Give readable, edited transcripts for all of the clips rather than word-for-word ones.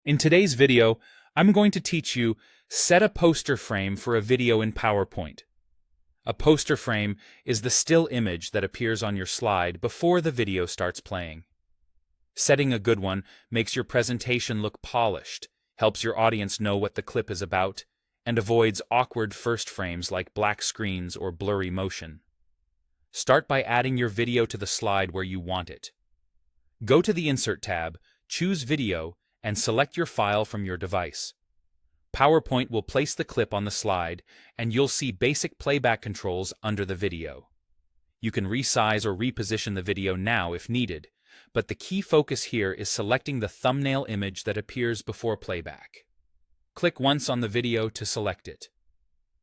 In today's video, I'm going to teach you set a poster frame for a video in PowerPoint. A poster frame is the still image that appears on your slide before the video starts playing. Setting a good one makes your presentation look polished, helps your audience know what the clip is about, and avoids awkward first frames like black screens or blurry motion. Start by adding your video to the slide where you want it. Go to the Insert tab, choose Video, and select your file from your device. PowerPoint will place the clip on the slide, and you'll see basic playback controls under the video. You can resize or reposition the video now if needed, but the key focus here is selecting the thumbnail image that appears before playback. Click once on the video to select it.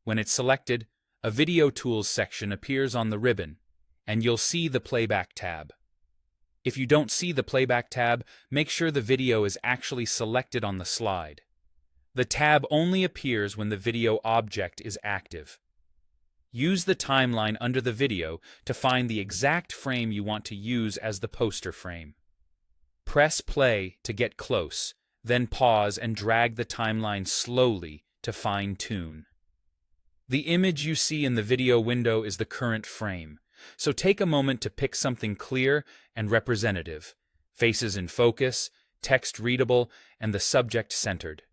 When it's selected, a Video Tools section appears on the ribbon, and you'll see the Playback tab. If you don't see the Playback tab, make sure the video is actually selected on the slide. The tab only appears when the video object is active. Use the timeline under the video to find the exact frame you want to use as the poster frame. Press play to get close, then pause and drag the timeline slowly to fine-tune. The image you see in the video window is the current frame, so take a moment to pick something clear and representative, faces in focus, text readable, and the subject centered.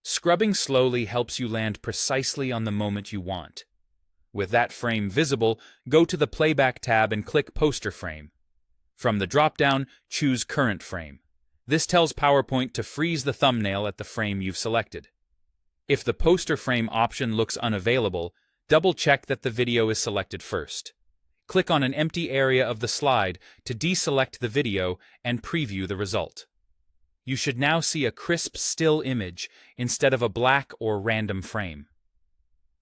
Scrubbing slowly helps you land precisely on the moment you want. With that frame visible, go to the Playback tab and click Poster Frame. From the drop-down, choose Current Frame. This tells PowerPoint to freeze the thumbnail at the frame you've selected. If the poster frame option looks unavailable, double-check that the video is selected first. Click on an empty area of the slide to deselect the video and preview the result. You should now see a crisp still image instead of a black or random frame.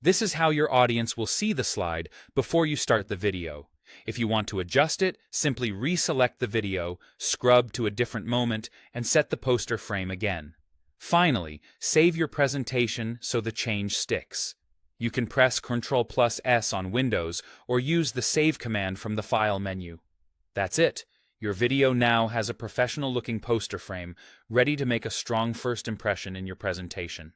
This is how your audience will see the slide before you start the video. If you want to adjust it, simply reselect the video, scrub to a different moment, and set the poster frame again. Finally, save your presentation so the change sticks. You can press Ctrl+S on Windows or use the Save command from the File menu. That's it. Your video now has a professional-looking poster frame, ready to make a strong first impression in your presentation.